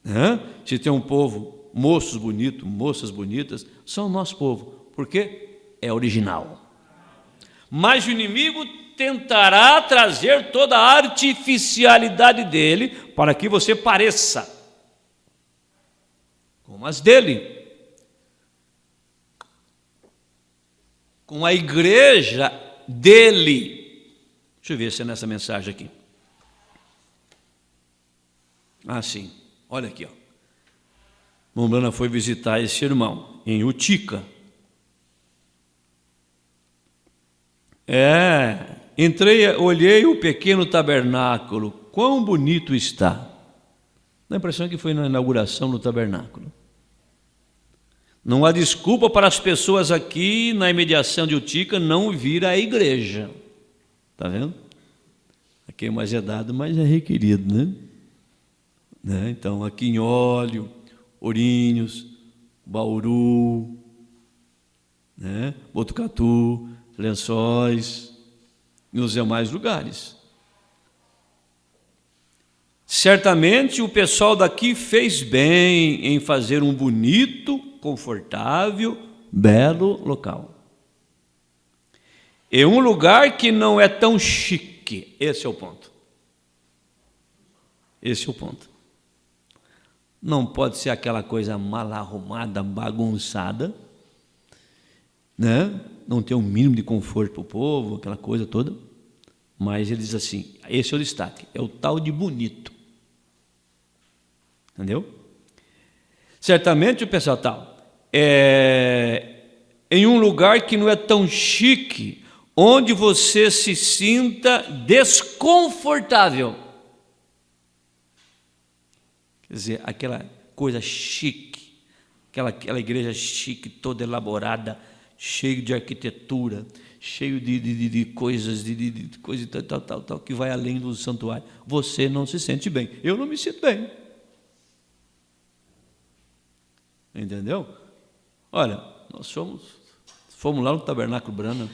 né? Se tem um povo, moços bonitos, moças bonitas, são o nosso povo. Por quê? É original. Mas o inimigo tentará trazer toda a artificialidade dele para que você pareça com as dele, com a igreja dele. Deixa eu ver se é nessa mensagem aqui. Ah, sim. Olha aqui, ó. Mombrana foi visitar esse irmão em Utica. Entrei, olhei o pequeno tabernáculo, quão bonito está. Dá a impressão que foi na inauguração do tabernáculo. Não há desculpa para as pessoas aqui na imediação de Utica não vir à igreja. Está vendo? Aqui mais é dado, mais é requerido, né? Então, aqui em Óleo, Ourinhos, Bauru, né? Botucatu, Lençóis e nos demais lugares. Certamente o pessoal daqui fez bem em fazer um bonito, confortável, belo local. É um lugar que não é tão chique. Esse é o ponto. Esse é o ponto. Não pode ser aquela coisa mal arrumada, bagunçada, né? Não ter um mínimo de conforto para o povo, aquela coisa toda. Mas ele diz assim, esse é o destaque, é o tal de bonito. Entendeu? Certamente o pessoal tal em um lugar que não é tão chique, onde você se sinta desconfortável. Quer dizer, aquela coisa chique, aquela igreja chique, toda elaborada, cheio de arquitetura, cheio de coisas, de coisa tal, que vai além do santuário. Você não se sente bem. Eu não me sinto bem. Entendeu? Olha, nós fomos lá no Tabernáculo Branham,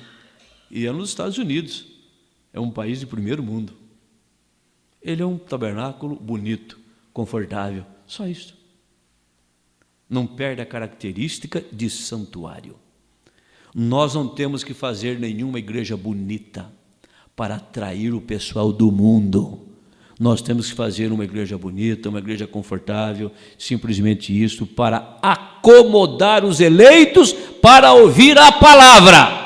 e é nos Estados Unidos. É um país de primeiro mundo. Ele é um tabernáculo bonito, confortável, só isso. Não perde a característica de santuário. Nós não temos que fazer nenhuma igreja bonita para atrair o pessoal do mundo. Nós temos que fazer uma igreja bonita, uma igreja confortável, simplesmente isso, para acomodar os eleitos para ouvir a palavra.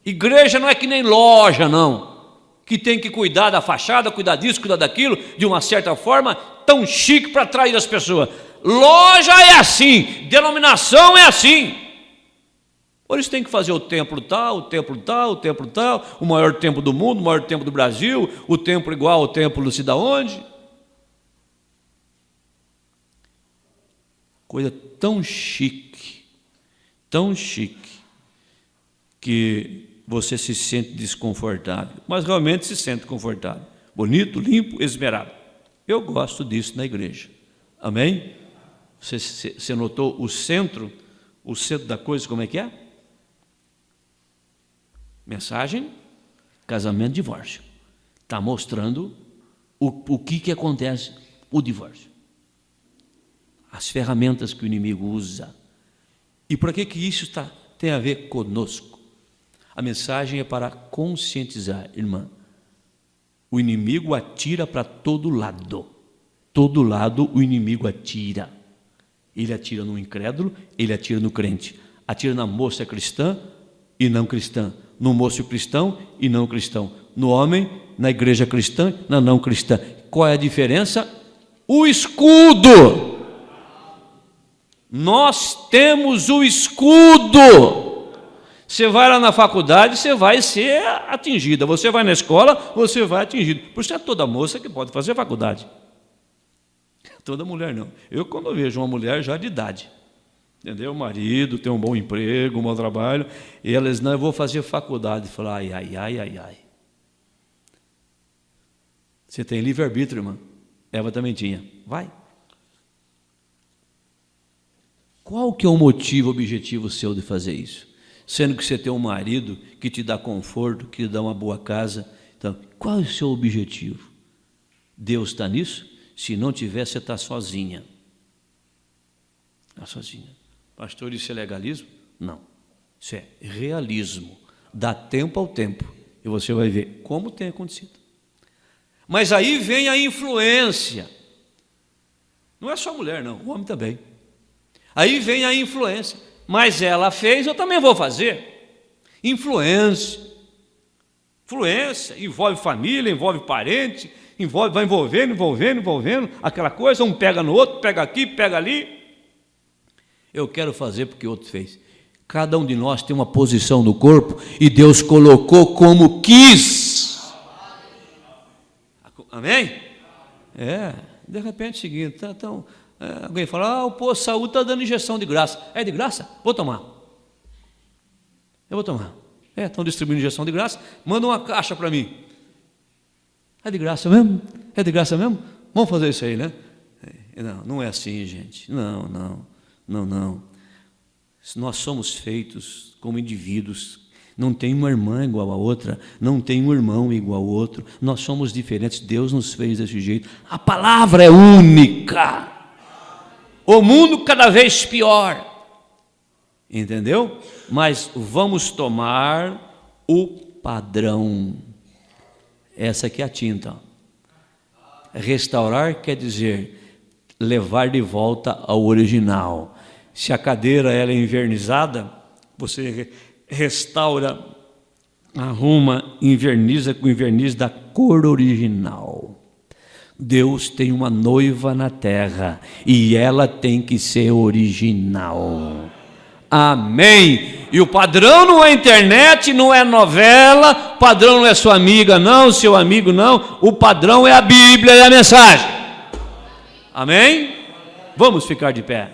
Igreja não é que nem loja, não, que tem que cuidar da fachada, cuidar disso, cuidar daquilo, de uma certa forma, tão chique para atrair as pessoas. Loja é assim, denominação é assim. Por isso tem que fazer o templo tal, o templo tal, o templo tal, o maior templo do mundo, o maior templo do Brasil, o templo igual ao templo não sei de onde. Coisa tão chique, que você se sente desconfortável, mas realmente se sente confortável. Bonito, limpo, esmerado. Eu gosto disso na igreja. Amém? Você notou o centro da coisa, como é que é? Mensagem, casamento, divórcio. Está mostrando o que acontece, o divórcio. As ferramentas que o inimigo usa. E por que isso tem a ver conosco? A mensagem é para conscientizar, irmã. O inimigo atira para todo lado. Todo lado o inimigo atira. Ele atira no incrédulo, ele atira no crente. Atira na moça cristã e não cristã. No moço cristão e não cristão. No homem, na igreja cristã, na não cristã. Qual é a diferença? O escudo. Nós temos o escudo. Você vai lá na faculdade, você vai ser atingida. Você vai na escola, você vai atingido. Por isso é toda moça que pode fazer faculdade. Toda mulher não. Eu, quando vejo uma mulher já de idade, entendeu? O marido tem um bom emprego, um bom trabalho, e ela diz, não, eu vou fazer faculdade. Fala, ai, ai, ai, ai, ai. Você tem livre-arbítrio, irmã. Eva também tinha. Vai. Qual que é o motivo, objetivo seu de fazer isso? Sendo que você tem um marido que te dá conforto, que te dá uma boa casa. Então, qual é o seu objetivo? Deus está nisso? Se não tiver, você está sozinha. Está sozinha. Pastor, isso é legalismo? Não. Isso é realismo. Dá tempo ao tempo. E você vai ver como tem acontecido. Mas aí vem a influência. Não é só a mulher, não. O homem também. Aí vem a influência. Mas ela fez, eu também vou fazer. Influência. Influência. Envolve família, envolve parente, vai envolvendo. Aquela coisa, um pega no outro, pega aqui, pega ali. Eu quero fazer porque o outro fez. Cada um de nós tem uma posição no corpo e Deus colocou como quis. Amém? De repente é o seguinte, então, alguém fala, o posto de saúde está dando injeção de graça. É de graça? Vou tomar. Eu vou tomar. Estão distribuindo injeção de graça, manda uma caixa para mim. É de graça mesmo? É de graça mesmo? Vamos fazer isso aí, né? Não é assim, gente. Não. Nós somos feitos como indivíduos. Não tem uma irmã igual a outra, não tem um irmão igual ao outro. Nós somos diferentes, Deus nos fez desse jeito. A palavra é única. O mundo cada vez pior. Entendeu? Mas vamos tomar o padrão. Essa aqui é a tinta. Restaurar quer dizer levar de volta ao original. Se a cadeira ela é envernizada, você restaura, arruma, inverniza com o verniz da cor original. Deus tem uma noiva na terra e ela tem que ser original. Amém. E o padrão não é internet, não é novela, o padrão não é sua amiga não, seu amigo não, o padrão é a Bíblia e a mensagem. Amém? Vamos ficar de pé.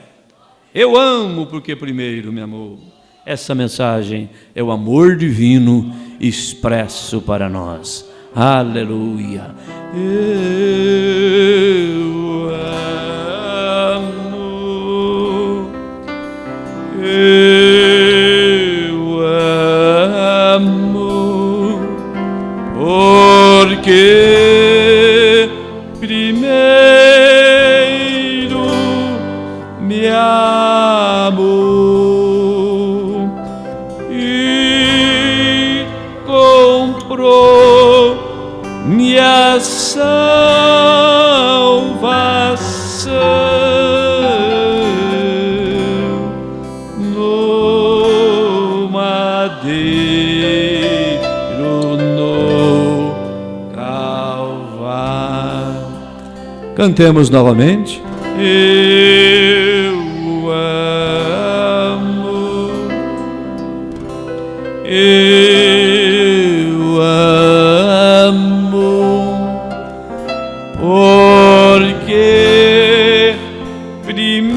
Eu amo porque primeiro me amou. Essa mensagem é o amor divino expresso para nós. Aleluia. Eu amo, porque primeiro me amou. Minha salvação no madeiro, no Calvário. Cantemos novamente. Eu amo. Porque primeiro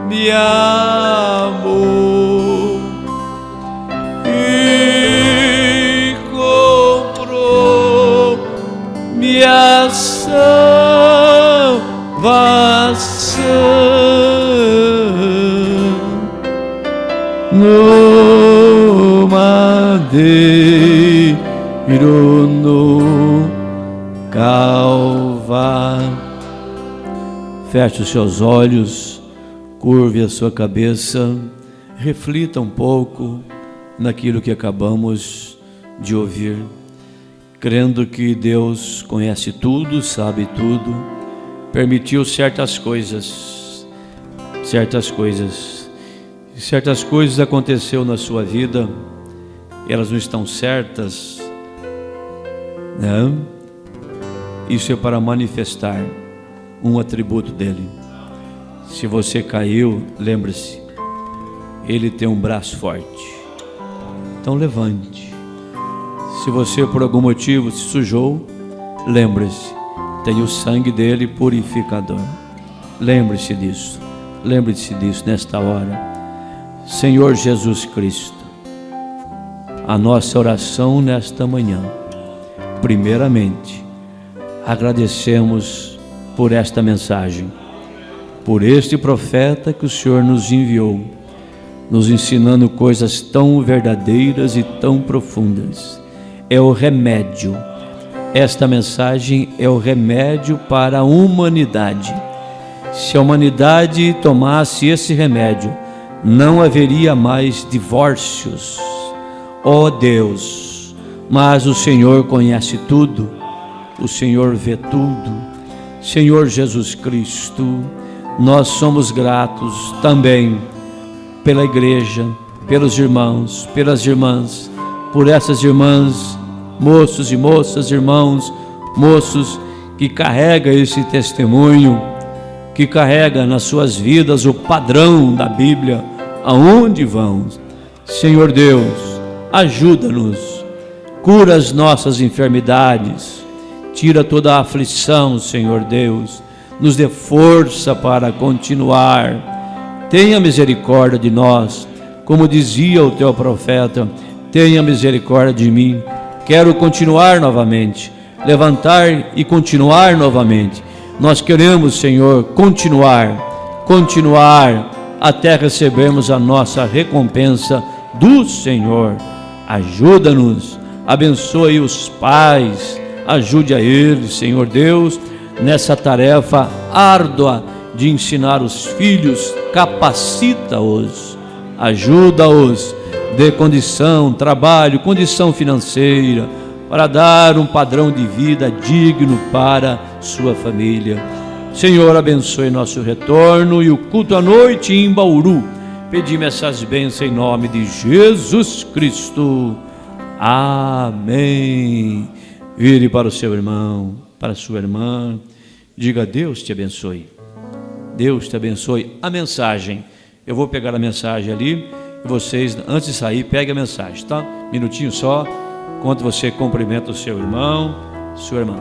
me amou e comprou minha salvação no madeiro, no Calvário. Feche os seus olhos, curve a sua cabeça, reflita um pouco naquilo que acabamos de ouvir, crendo que Deus conhece tudo, sabe tudo, permitiu certas coisas. Certas coisas aconteceu na sua vida, elas não estão certas, né? Isso é para manifestar um atributo dele. Se você caiu, lembre-se, ele tem um braço forte. Então levante. Se você por algum motivo se sujou, lembre-se, tem o sangue dele purificador. Lembre-se disso nesta hora. Senhor Jesus Cristo, a nossa oração nesta manhã, primeiramente, agradecemos por esta mensagem, por este profeta que o Senhor nos enviou, nos ensinando coisas tão verdadeiras e tão profundas. É o remédio. Esta mensagem é o remédio para a humanidade. Se a humanidade tomasse esse remédio, não haveria mais divórcios. Ó Deus, mas o Senhor conhece tudo, o Senhor vê tudo. Senhor Jesus Cristo, nós somos gratos também pela igreja, pelos irmãos, pelas irmãs, por essas irmãs, moços e moças, irmãos, moços, que carrega esse testemunho, que carrega nas suas vidas o padrão da Bíblia, aonde vão. Senhor Deus, ajuda-nos, cura as nossas enfermidades, tira toda a aflição, Senhor Deus, nos dê força para continuar. Tenha misericórdia de nós, como dizia o teu profeta, tenha misericórdia de mim, quero continuar novamente, levantar e continuar novamente. Nós queremos, Senhor, continuar até recebermos a nossa recompensa do Senhor. Ajuda-nos, abençoe os pais, ajude a eles, Senhor Deus, nessa tarefa árdua de ensinar os filhos, capacita-os, ajuda-os, dê condição, trabalho, condição financeira, para dar um padrão de vida digno para sua família. Senhor, abençoe nosso retorno e o culto à noite em Bauru. Pedimos essas bênçãos em nome de Jesus Cristo. Amém. Vire para o seu irmão, para a sua irmã, diga: Deus te abençoe. Deus te abençoe. A mensagem, eu vou pegar a mensagem ali, e vocês, antes de sair, peguem a mensagem, tá? Minutinho só, enquanto você cumprimenta o seu irmão, sua irmã.